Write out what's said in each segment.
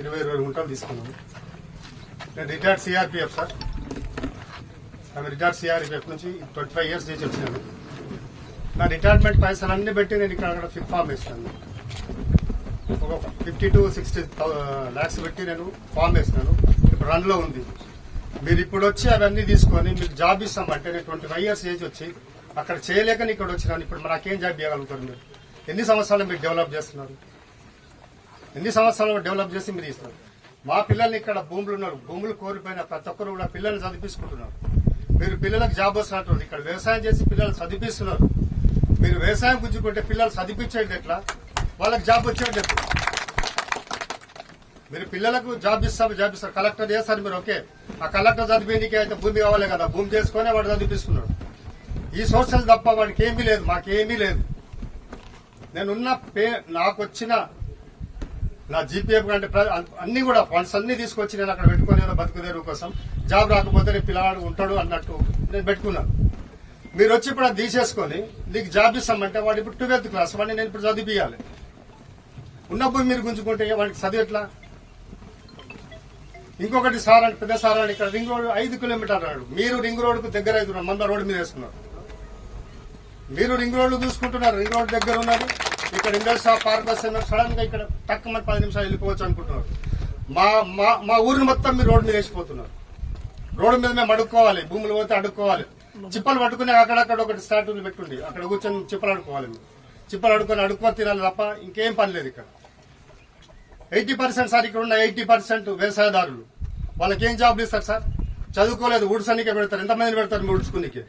20 గుంటలు తీసుకున్నాము. నేను రిటైర్డ్ సిఆర్పిఎఫ్ సార్. ఆమె రిటైర్డ్ సిఆర్పిఎఫ్ నుంచి 25 years చేసి వచ్చినాను. నా రిటైర్మెంట్ పైసలు అన్ని పెట్టి నేను ఇక్కడ ఫిట్ ఫామ్ వేసినాను. ఒక 50 to 60 lakhs పెట్టి నేను ఫామ్ వేసినాను. ఇప్పుడు రన్ లో ఉంది. మీరు ఇప్పుడు వచ్చి అవన్నీ తీసుకొని మీకు జాబ్ ఇస్తామంటే నేను 25 years ఏజ్ వచ్చి అక్కడ చేయలేక ఇక్కడ వచ్చినాను. ఇప్పుడు నాకేం జాబ్ ఇవ్వగలుగుతారు మీరు? ఎన్ని సంవత్సరాలు మీరు డెవలప్ చేస్తున్నారు? ఎన్ని సంవత్సరాలు డెవలప్ చేసి మీరు ఇస్తారు? మా పిల్లల్ని ఇక్కడ భూములు ఉన్నారు, భూములు కోల్పోయిన ప్రతి ఒక్కరు కూడా పిల్లల్ని చదివించుకుంటున్నారు. మీరు పిల్లలకు జాబ్ వస్తున్నట్టు ఇక్కడ వ్యవసాయం చేసి పిల్లలు చదివిస్తున్నారు. మీరు వ్యవసాయం గుంజుకుంటే పిల్లలు చదివించేది ఎట్లా? వాళ్ళకి జాబ్ వచ్చేది ఎట్లా? మీరు పిల్లలకు జాబ్ ఇస్తారు, కలెక్టర్ చేస్తారు మీరు. ఓకే, ఆ కలెక్టర్ చదివేందుకే అయితే భూమి కావాలి కదా, భూమి చేసుకునే వాడు చదివిస్తున్నాడు. ఈ సోర్సెస్ తప్ప వాడికి ఏమీ లేదు, మాకేమీ లేదు. నేనున్న నాకు వచ్చిన నా జీపీఎఫ్ అంటే అన్ని కూడా ఫండ్స్ అన్ని తీసుకొచ్చి నేను అక్కడ పెట్టుకునే బతుకుదేరు కోసం జాబ్ రాకపోతే నేను పిల్లవాడు ఉంటాడు అన్నట్టు నేను పెట్టుకున్నాను. మీరు వచ్చి ఇప్పుడు అది తీసేసుకొని నీకు జాబ్ ఇస్తామంటే వాడు ఇప్పుడు 12th class వాడిని నేను ఇప్పుడు చదివియాలి. ఉన్న భూమి మీరు గుంజుకుంటే వాడికి చదివి ఎట్లా? ఇంకొకటి సార్ అంటే పెద్ద సార్ అని ఇక్కడ రింగ్ రోడ్ 5 kilometers అన్నాడు. మీరు రింగ్ రోడ్ కు దగ్గర అవుతున్నారు, మంద రోడ్డు మీద వేసుకున్నారు. మీరు రింగ్ రోడ్లు చూసుకుంటున్నారు, రింగ్ రోడ్ దగ్గర ఉన్నారు. ఇక్కడ ఇండస్ట్రీ పార్క్ వస్తే సడన్ గా ఇక్కడ తక్కువ 10 నిమిషాలు వెళ్ళిపోవచ్చు అనుకుంటున్నారు. మా ఊరిని మొత్తం మీరు రోడ్డు మీద వేసిపోతున్నారు. రోడ్డు మీద మేము అడుక్కోవాలి, భూములు పోతే అడుక్కోవాలి. చిప్పలు పట్టుకుని అక్కడక్కడ ఒకటి స్టాట్యూలు పెట్టుకుండి అక్కడ కూర్చొని చిప్పలు అడుక్కోవాలి. చిప్పలు అడుక్కొని తినాలి తప్ప ఇంకేం పని లేదు ఇక్కడ. 80% సార్ ఇక్కడ ఉన్న 80% వ్యవసాయదారులు వాళ్ళకి ఏం జాబ్లు ఇస్తారు సార్? చదువుకోలేదు, ఊడ్సనికే పెడతారు. ఎంతమందిని పెడతారు మీరు ఊడ్చుకునికే?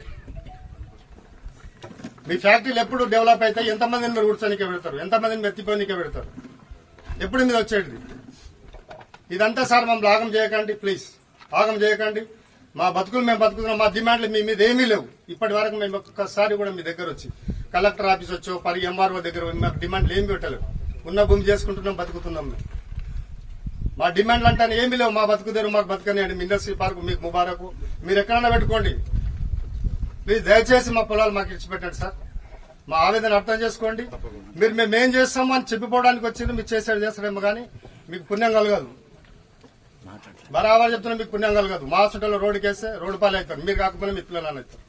మీ ఫ్యాక్టరీలు ఎప్పుడు డెవలప్ అయితే ఎంతమందిని మీరు ఊడ్చనికే పెడతారు? ఎంతమందిని మెత్తిపోనికే పెడతారు? ఎప్పుడు మీరు వచ్చేది ఇదంతా సార్? మమ్మల్ని ఆగం చేయకండి ప్లీజ్, ఆగం చేయకండి. మా బతుకులు మేము బతుకుతున్నాం. మా డిమాండ్లు మీ మీద ఏమీ లేవు. ఇప్పటి వరకు మేము ఒక్కసారి కూడా మీ దగ్గర వచ్చి కలెక్టర్ ఆఫీస్ వచ్చో ఎంఆర్ఓ దగ్గర మాకు డిమాండ్లు ఏమి పెట్టలేవు. ఉన్న భూమి చేసుకుంటున్నాం, బతుకుతున్నాం. మా డిమాండ్లు అంటే ఏమీ లేవు. మా బతుకుదేరు మాకు బతుకనియండి. ఇండస్ట్రీ పార్క్ మీకు ముబారకు, మీరు ఎక్కడైనా పెట్టుకోండి. ప్లీజ్ దయచేసి మా పొలాలు మాకు ఇచ్చిపెట్టండి సార్. మా ఆవేదన అర్థం చేసుకోండి. మీరు మేమేం చేస్తామో అని చెప్పిపోవడానికి వచ్చింది, మీరు చేస్తాడేమో కానీ మీకు పుణ్యం కలగదు. బరాబర్ చెప్తున్నా, మీకు పుణ్యం కలగదు. మా హాస్పిటల్లో రోడ్డుకేస్తే రోడ్డు పాలు అవుతారు. మీరు కాకపోతే మీ పిల్లలు అవుతారు.